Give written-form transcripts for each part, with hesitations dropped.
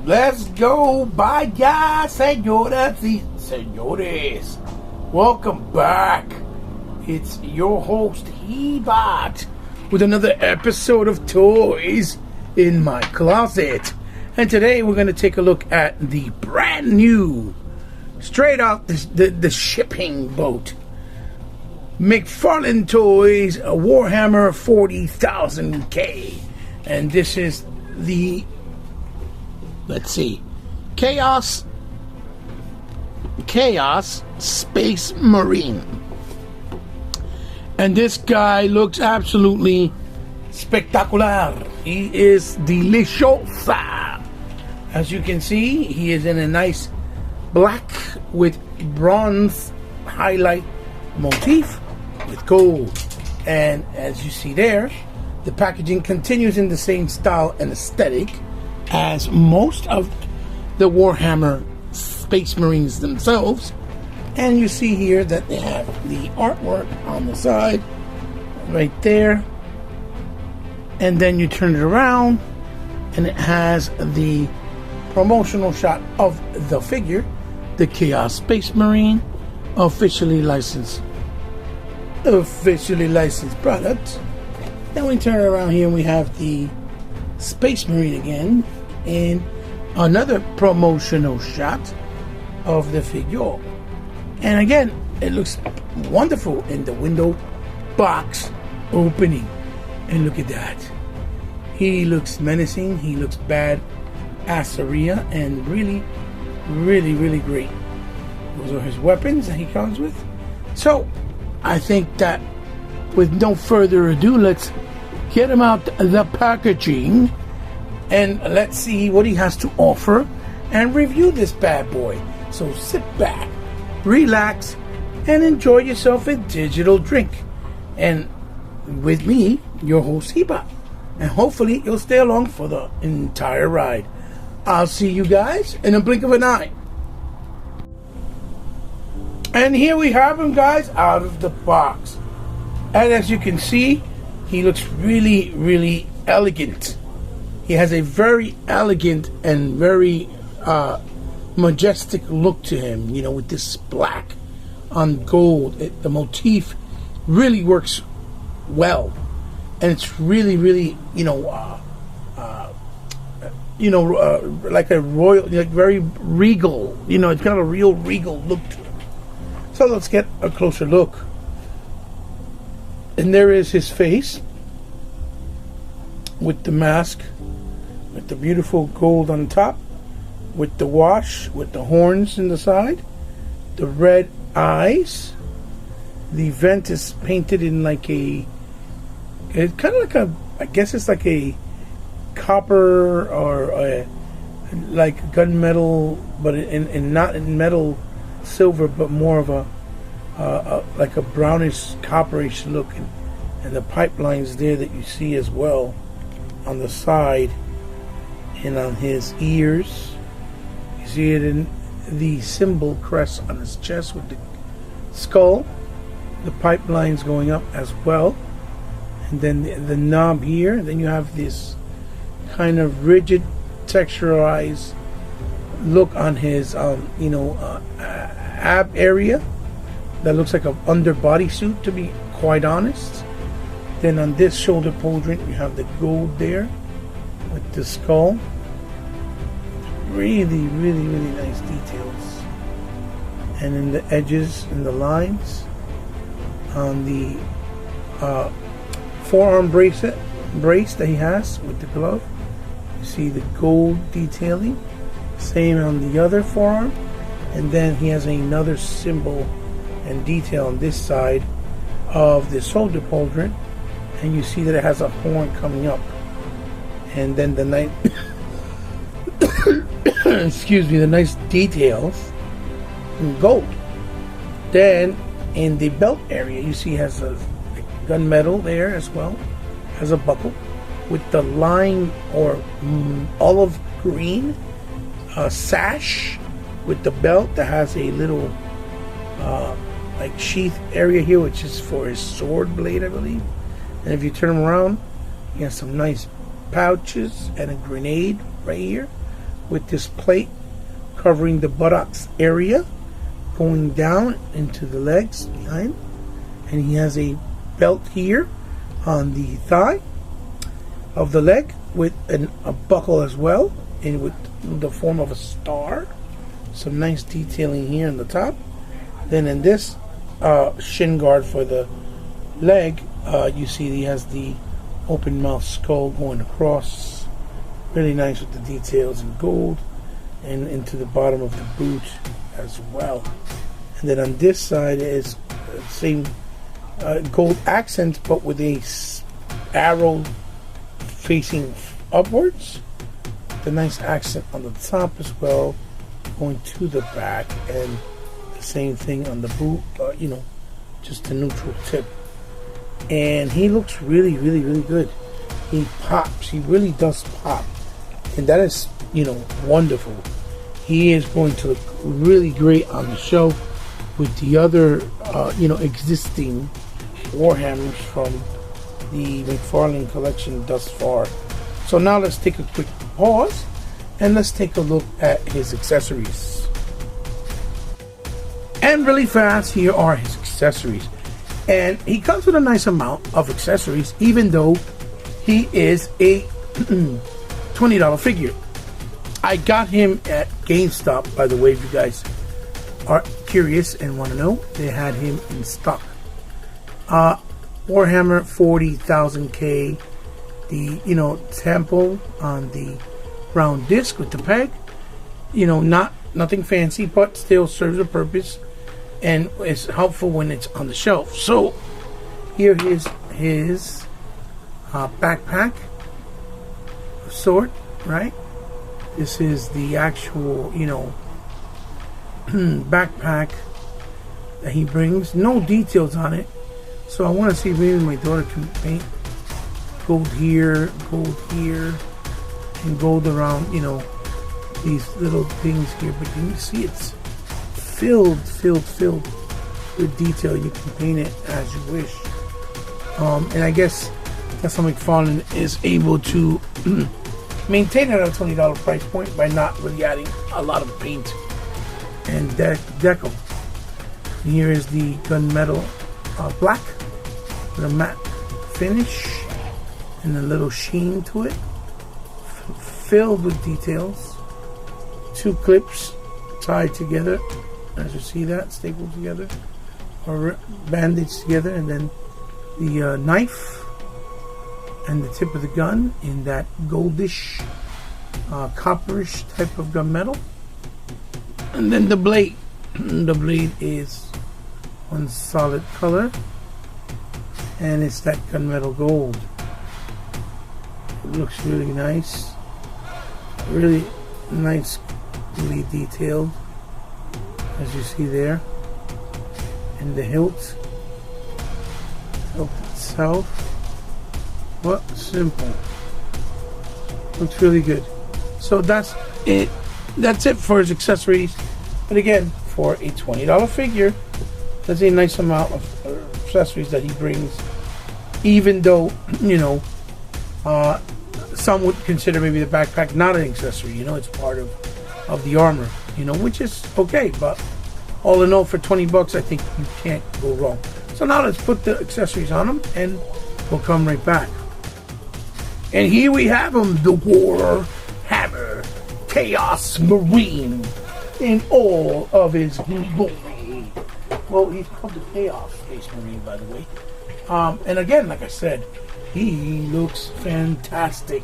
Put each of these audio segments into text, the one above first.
Let's go. Vaya, señoras y señores. Welcome back. It's your host, Hebot, with another episode of Toys in My Closet. And today we're going to take a look at the brand new, straight out the shipping boat, McFarlane Toys Warhammer 40,000K. And this is the, let's see, Chaos Space Marine. And this guy looks absolutely spectacular. He is deliciosa. As you can see, he is in a nice black with bronze highlight motif with gold. And as you see there, the packaging continues in the same style and aesthetic as most of the Warhammer Space Marines themselves. And you see here that they have the artwork on the side right there. And then you turn it around and it has the promotional shot of the figure, the Chaos Space Marine, officially licensed product. Then we turn it around here and we have the Space Marine again in another promotional shot of the figure. And again, it looks wonderful in the window box opening. And look at that. He looks menacing. He looks bad asseria and really, really, really great. Those are his weapons that he comes with. So, I think that with no further ado, let's get him out the packaging and let's see what he has to offer and review this bad boy. So sit back, relax, and enjoy yourself a digital drink. And with me, your host Hebot. And hopefully you'll stay along for the entire ride. I'll see you guys in a blink of an eye. And here we have him, guys, out of the box. And as you can see, he looks really, really elegant. He has a very elegant and very majestic look to him, you know, with this black on gold. The motif really works well. And it's really, really, like a royal, like very regal. You know, it's got a real regal look to it. So let's get a closer look. And there is his face with the mask, with the beautiful gold on top, with the wash, with the horns in the side, the red eyes. The vent is painted in like it's kind of like I guess it's like a copper or like gunmetal, but in not in metal silver, but more of a like a brownish copperish look, and the pipelines there that you see as well on the side and on his ears. You see it in the symbol crest on his chest with the skull, the pipelines going up as well, and then the knob here. Then you have this kind of rigid texturized look on his ab area that looks like an under bodysuit, to be quite honest. Then on this shoulder pauldron you have the gold there with the skull. Really, really, really nice details. And in the edges and the lines on the forearm brace that he has with the glove, you see the gold detailing. Same on the other forearm. And then he has another symbol and detail on this side of the shoulder pauldron, and you see that it has a horn coming up. And then the nice the nice details in gold. Then in the belt area you see has a gunmetal there as well, has a buckle with the lime or olive green sash with the belt that has a little like sheath area here, which is for his sword blade, I believe. And if you turn him around, he has some nice pouches and a grenade right here with this plate covering the buttocks area, going down into the legs behind, and he has a belt here on the thigh of the leg with a buckle as well, and with the form of a star. Some nice detailing here on the top. Then in this shin guard for the leg, you see he has the open mouth skull going across. Really nice with the details in gold, and into the bottom of the boot as well. And then on this side is the same gold accent, but with a arrow facing upwards. The nice accent on the top as well, going to the back, and the same thing on the boot, just a neutral tip. And he looks really, really, really good. He pops. He really does pop. And that is, wonderful. He is going to look really great on the show with the other, existing Warhammers from the McFarlane collection thus far. So now let's take a quick pause and let's take a look at his accessories. And really fast, here are his accessories. And he comes with a nice amount of accessories, even though he is a $20 figure. I got him at GameStop, by the way, if you guys are curious and want to know. They had him in stock. Warhammer 40,000K, the temple on the round disc with the peg. Nothing fancy, but still serves a purpose and it's helpful when it's on the shelf. So here is his backpack of sort, right? This is the actual, backpack that he brings. No details on it. So I want to see if maybe my daughter can paint gold here, and gold around, these little things here. But you can see it's filled with detail. You can paint it as you wish. And I guess that's how McFarlane is able to maintain it at a $20 price point by not really adding a lot of paint and deco. And here is the gunmetal black with a matte finish and a little sheen to it, filled with details. 2 clips tied together, as you see that, stapled together or bandaged together, and then the knife and the tip of the gun in that goldish, copperish type of gunmetal. And then the blade. The blade is one solid color, and it's that gunmetal gold. It looks really nice. Really nicely detailed, as you see there. And the hilt itself. What simple. Looks really good. So that's it. That's it for his accessories. But again, for a $20 figure, that's a nice amount of accessories that he brings. Even though, some would consider maybe the backpack not an accessory. It's part of the armor, which is okay. But all in all, for 20 bucks, I think you can't go wrong. So now let's put the accessories on him and we'll come right back. And here we have him, the Warhammer Chaos Marine, in all of his glory. Well, he's called the Chaos Space Marine, by the way. And again, like I said, he looks fantastic.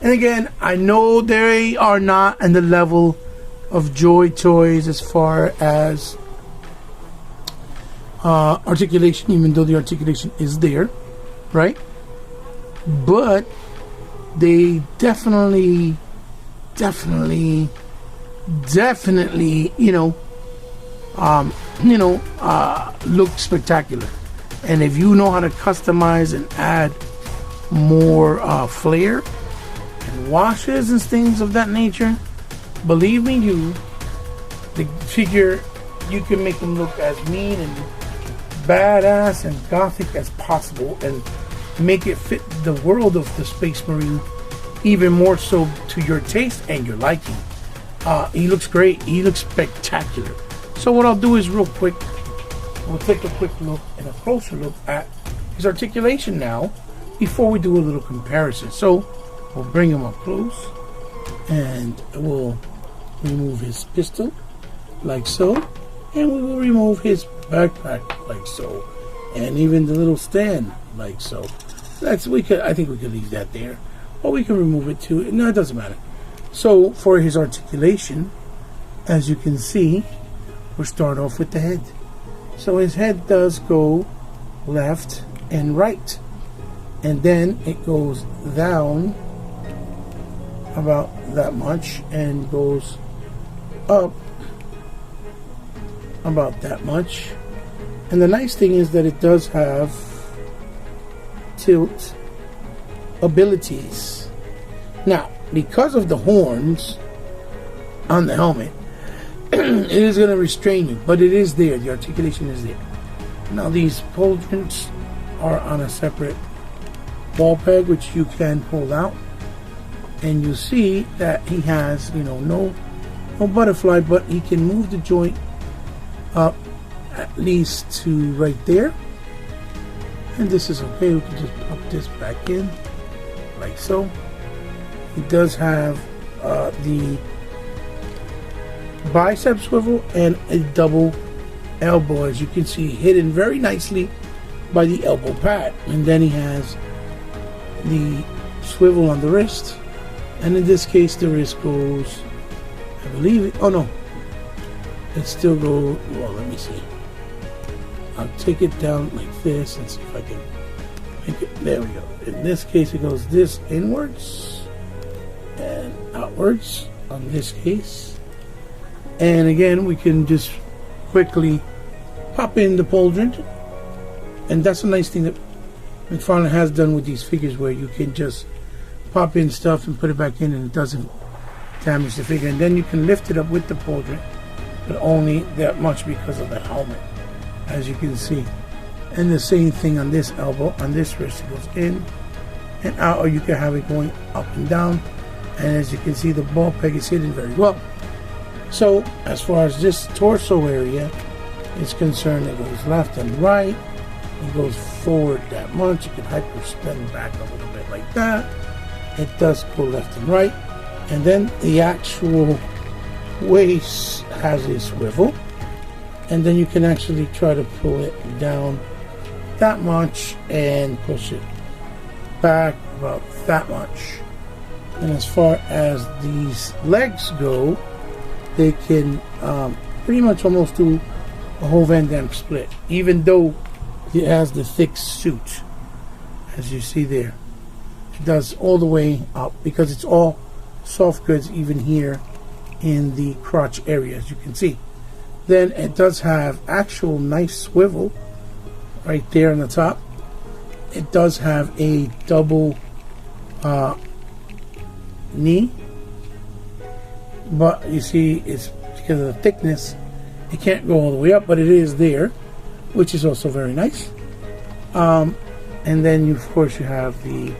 And again, I know they are not in the level of Joy Toys as far as articulation, even though the articulation is there, right? But they definitely, look spectacular. And if you know how to customize and add more flair and washes and things of that nature, believe me, the figure, you can make them look as mean and badass and gothic as possible and make it fit the world of the Space Marine even more so to your taste and your liking. He looks great. He looks spectacular. So what I'll do is real quick, we'll take a quick look and a closer look at his articulation now before we do a little comparison. So we'll bring him up close and we'll remove his pistol like so, and we will remove his backpack like so, and even the little stand like so. I think we could leave that there, or we can remove it too. No, it doesn't matter. So for his articulation, as you can see, we'll start off with the head. So his head does go left and right, and then it goes down about that much and goes up about that much. And the nice thing is that it does have tilt abilities. Now, because of the horns on the helmet, it is going to restrain you, but it is there. The articulation is there. Now, these pauldrons are on a separate ball peg, which you can pull out, and you see that he has, no butterfly, but he can move the joint up at least to right there, and this is okay. We can just pop this back in like so. He does have the bicep swivel and a double elbow, as you can see, hidden very nicely by the elbow pad. And then he has the swivel on the wrist, and in this case the wrist goes, I believe it, oh no, it still goes, well, let me see, I'll take it down like this and see if I can make it, there we go. In this case it goes this inwards and outwards on this case. And again, we can just quickly pop in the pauldron, and that's a nice thing that McFarlane has done with these figures, where you can just pop in stuff and put it back in and it doesn't damage the figure. And then you can lift it up with the pauldron, but only that much because of the helmet, as you can see. And the same thing on this elbow, on this wrist, it goes in and out, or you can have it going up and down. And as you can see, the ball peg is hidden very well. So as far as this torso area is concerned, it goes left and right. It goes forward that much. You can hyperspin back a little bit like that. It does go left and right. And then the actual waist has a swivel. And then you can actually try to pull it down that much and push it back about that much. And as far as these legs go, they can pretty much almost do a whole Van Damme split, even though it has the thick suit, as you see there. It does all the way up because it's all soft goods, even here in the crotch area, as you can see. Then it does have actual nice swivel right there on the top. It does have a double knee, but you see, it's because of the thickness, it can't go all the way up, but it is there, which is also very nice. And then of course you have the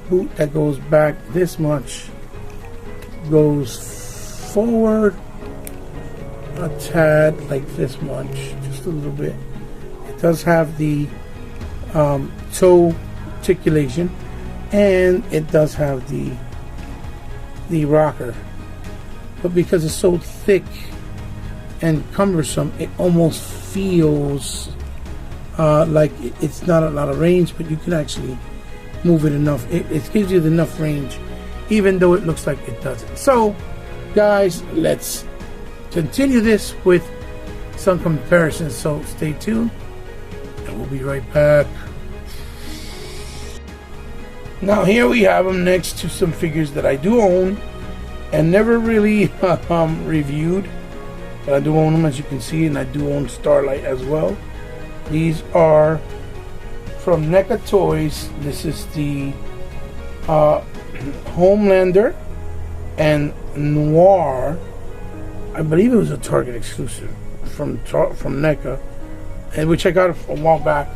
boot that goes back this much, goes forward a tad, like this much, just a little bit. It does have the toe articulation, and it does have the rocker, but because it's so thick and cumbersome, it almost feels like it's not a lot of range, but you can actually move it enough. It gives you enough range, even though it looks like it doesn't. So guys, let's continue this with some comparisons, so stay tuned and we'll be right back. Now here we have them next to some figures that I do own and never really reviewed, but I do own them, as you can see, and I do own Starlight as well. These are from NECA Toys. This is the Homelander and Noir. I believe it was a Target exclusive from NECA, and which I got a while back,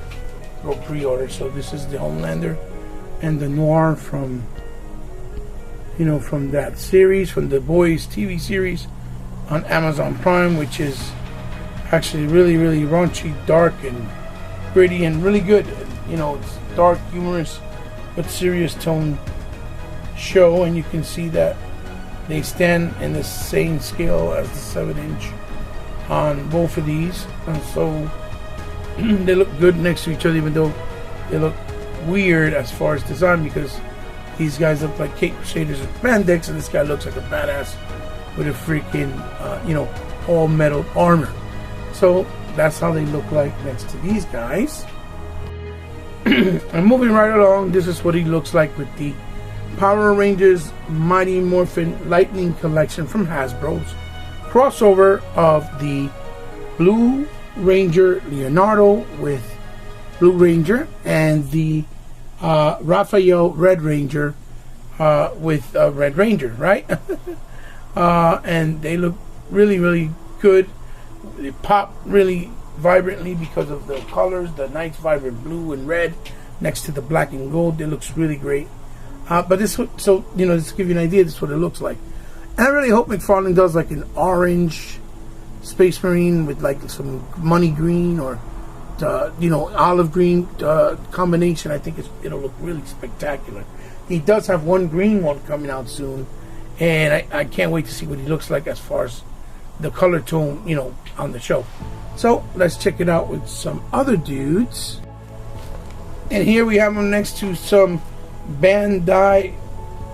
go pre-order. So this is the Homelander and the Noir from you know, from that series, from the Boys TV series on Amazon Prime, which is actually really, really raunchy, dark, and gritty, and really good. You know, it's dark, humorous, but serious tone show, and you can see that they stand in the same scale as the 7-inch on both of these, and so they look good next to each other, even though they look weird as far as design, because these guys look like Cape Crusaders with spandex, and this guy looks like a badass with a freaking you know, all metal armor. So that's how they look like next to these guys. And moving right along, this is what he looks like with the Power Rangers Mighty Morphin Lightning Collection from Hasbro's crossover of the Blue Ranger Leonardo with Blue Ranger, and the Raphael Red Ranger with Red Ranger, right? And they look really, really good. They pop really vibrantly because of the colors, the nice vibrant blue and red next to the black and gold. It looks really great. But this, so you know, just to give you an idea, this is what it looks like. And I really hope McFarlane does like an orange Space Marine with like some money green or you know, olive green combination. I think it'll look really spectacular. He does have one green one coming out soon, and I can't wait to see what he looks like as far as the color tone, you know, on the show. So let's check it out with some other dudes. And here we have them next to some Bandai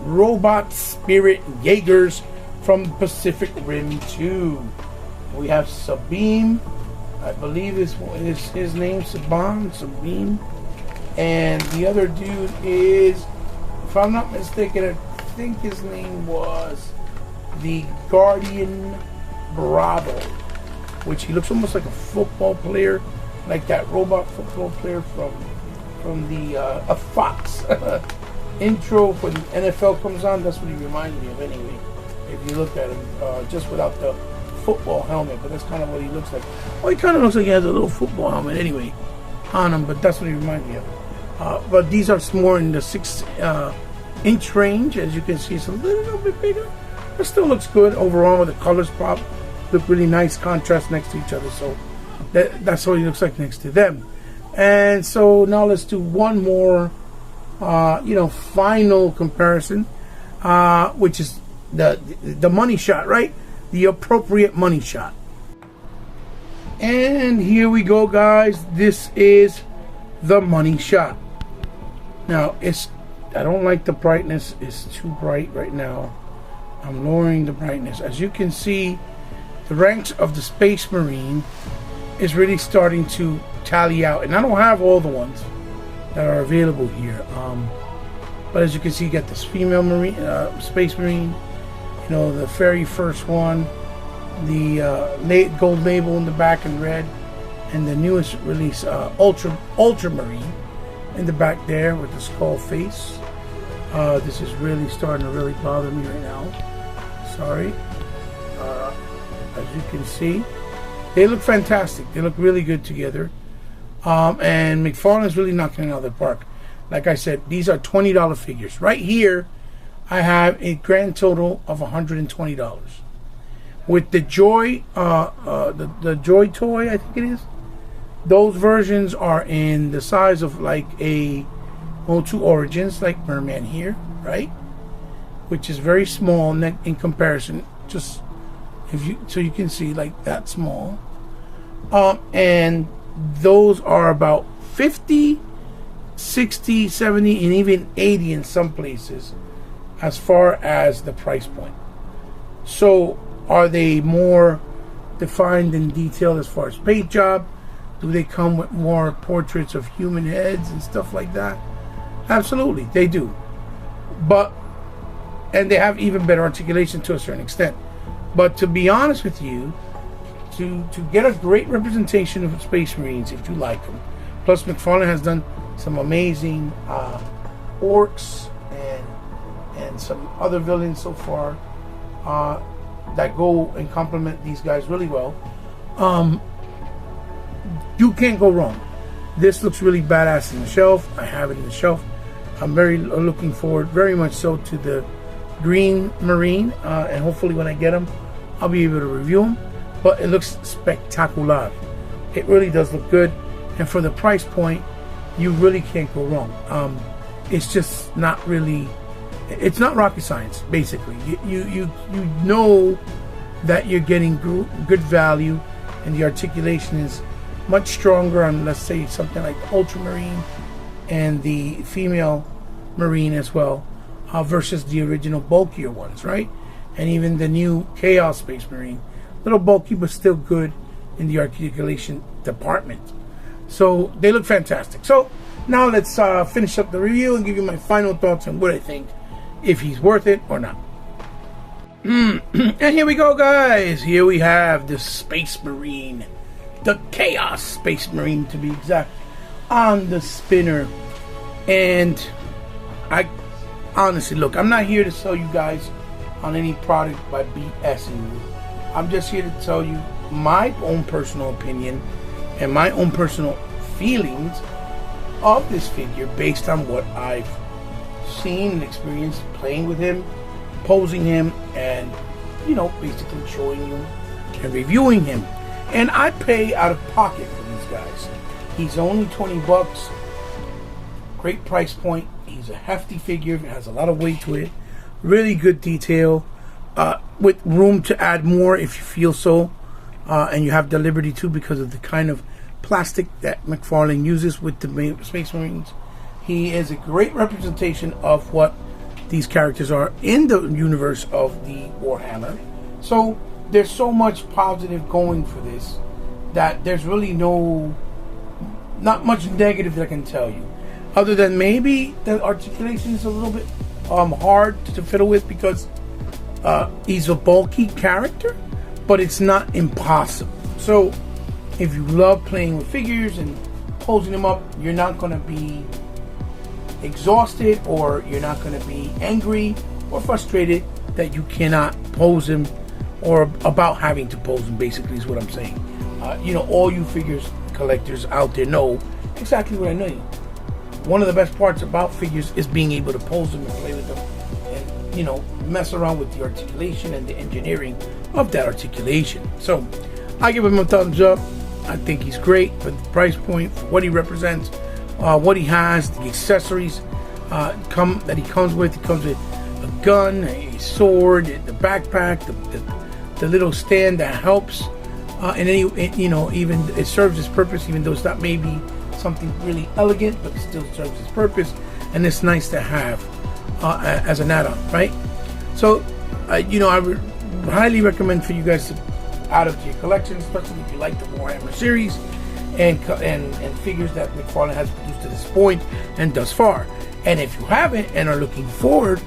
Robot Spirit Jaegers from Pacific Rim 2. We have Sabine, I believe is his name, Sabine. And the other dude is, if I'm not mistaken, I think his name was the Guardian Bravo, which he looks almost like a football player, like that robot football player from the a Fox intro when NFL comes on. That's what he reminds me of anyway, if you look at him, just without the football helmet, but that's kind of what he looks like. Well, he kind of looks like he has a little football helmet anyway on him, but that's what he reminds me of. But these are more in the 6-inch range. As you can see, it's a little bit bigger, but still looks good overall. The colors pop, look really nice, contrast next to each other. So that's what he looks like next to them. And so now let's do one more, you know, final comparison, which is the money shot, right? The appropriate money shot. And here we go, guys. This is the money shot. Now, I don't like the brightness. It's too bright right now. I'm lowering the brightness. As you can see, the ranks of the Space Marine is really starting to tally out. And I don't have all the ones that are available here. But as you can see, you got this female Marine, Space Marine, you know, the very first one, the gold label in the back in red, and the newest release, Ultramarine, in the back there with the skull face. This is really starting to really bother me right now. Sorry. As you can see, they look fantastic. They look really good together. And McFarlane is really knocking it out of the park. Like I said, these are $20 figures. Right here, I have a grand total of $120. With the Joy, the Joy toy, I think it is. Those versions are in the size of like a O2 Origins, like Merman here, right? Which is very small in comparison. Just so you can see, like that small. And those are about 50, 60, 70, and even 80 in some places, as far as the price point. So are they more defined and detailed as far as paint job? Do they come with more portraits of human heads and stuff like that? Absolutely, they do. And they have even better articulation to a certain extent. But to be honest with you, to get a great representation of Space Marines, if you like them, plus McFarlane has done some amazing orcs and some other villains so far that go and complement these guys really well. You can't go wrong. This looks really badass in the shelf. I have it in the shelf. I'm very looking forward, very much so, to the green Marine, and hopefully when I get them, I'll be able to review them. But it looks spectacular. It really does look good, and for the price point, you really can't go wrong. It's just not really, it's not rocket science. Basically, you know that you're getting good value, and the articulation is much stronger on, let's say, something like the Ultramarine and the female Marine as well, versus the original bulkier ones, right? And even the new Chaos Space Marine, little bulky but still good in the articulation department. So they look fantastic. So now let's finish up the review and give you my final thoughts on what I think, if he's worth it or not. And here we go, guys. Here we have the Space Marine, the Chaos Space Marine to be exact, on the spinner. And I honestly, look, I'm not here to sell you guys on any product by BSing you. I'm just here to tell you my own personal opinion and my own personal feelings of this figure based on what I've seen and experienced playing with him, posing him, and, you know, basically showing you and reviewing him. And I pay out of pocket for these guys. He's only 20 bucks. Great price point. He's a hefty figure. It has a lot of weight to it. Really good detail. With room to add more if you feel so. And you have the liberty to, because of the kind of plastic that McFarlane uses with the Space Marines. He is a great representation of what these characters are in the universe of the Warhammer. So there's so much positive going for this that there's really not much negative that I can tell you, other than maybe the articulation is a little bit hard to fiddle with, because he's a bulky character, but it's not impossible. So if you love playing with figures and posing them up, you're not going to be exhausted, or you're not going to be angry or frustrated that you cannot pose him, or about having to pose him, basically is what I'm saying. You know, all you figures collectors out there know exactly what I know. One of the best parts about figures is being able to pose them and play with them, and, you know, mess around with the articulation and the engineering of that articulation. So I give him a thumbs up. I think he's great for the price point, for what he represents, what he has, the accessories that he comes with. He comes with a gun, a sword, the backpack, the little stand that helps, and then you know, even it serves its purpose, even though it's not maybe something really elegant, but it still serves its purpose, and it's nice to have as an add-on, right? So you know, I would highly recommend for you guys to add up to your collection, especially if you like the Warhammer series and figures that McFarlane has produced to this point and thus far. And if you haven't and are looking forward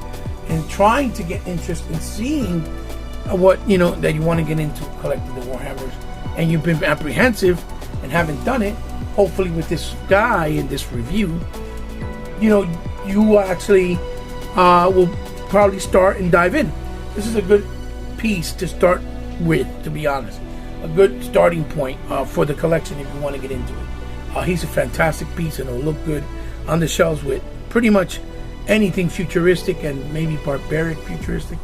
and trying to get interest in seeing what, you know, that you want to get into collecting the Warhammers, and you've been apprehensive and haven't done it, hopefully with this guy in this review, you know, you actually will probably start and dive in. This is a good piece to start with, to be honest. A good starting point for the collection if you want to get into it. He's a fantastic piece, and it'll look good on the shelves with pretty much anything futuristic and maybe barbaric futuristic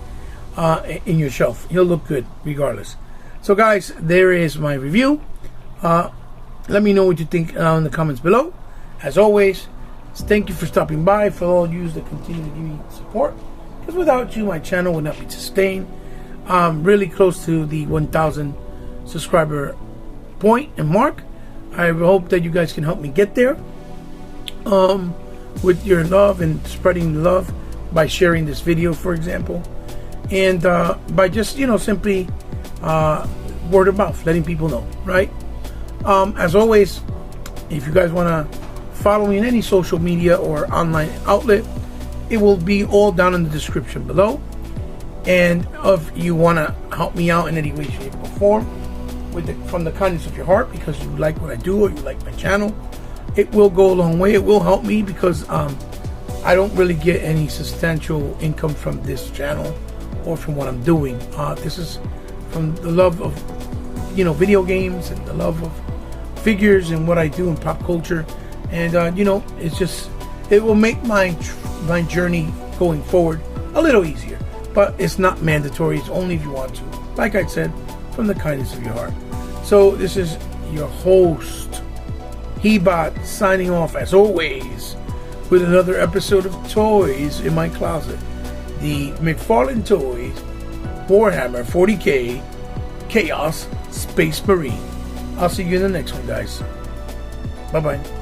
in your shelf. He'll look good regardless. So guys, there is my review. Let me know what you think in the comments below. As always, thank you for stopping by, for all you that continue to give me support, because without you my channel would not be sustained. I'm really close to the 1,000 subscriber point and mark. I hope that you guys can help me get there with your love and spreading the love by sharing this video, for example, and by just, you know, simply word of mouth, letting people know, right? As always, if you guys want to follow me in any social media or online outlet, it will be all down in the description below. And if you want to help me out in any way, shape, or form, from the kindness of your heart, because you like what I do or you like my channel, it will go a long way. It will help me, because I don't really get any substantial income from this channel or from what I'm doing. This is from the love of, you know, video games, and the love of figures and what I do in pop culture. And you know, it's just, it will make my journey going forward a little easier. but it's not mandatory. It's only if you want to. Like I said, from the kindness of your heart. So this is your host, Hebot, signing off as always with another episode of Toys in My Closet. The McFarlane Toys Warhammer 40K Chaos Space Marine. I'll see you in the next one, guys. Bye-bye.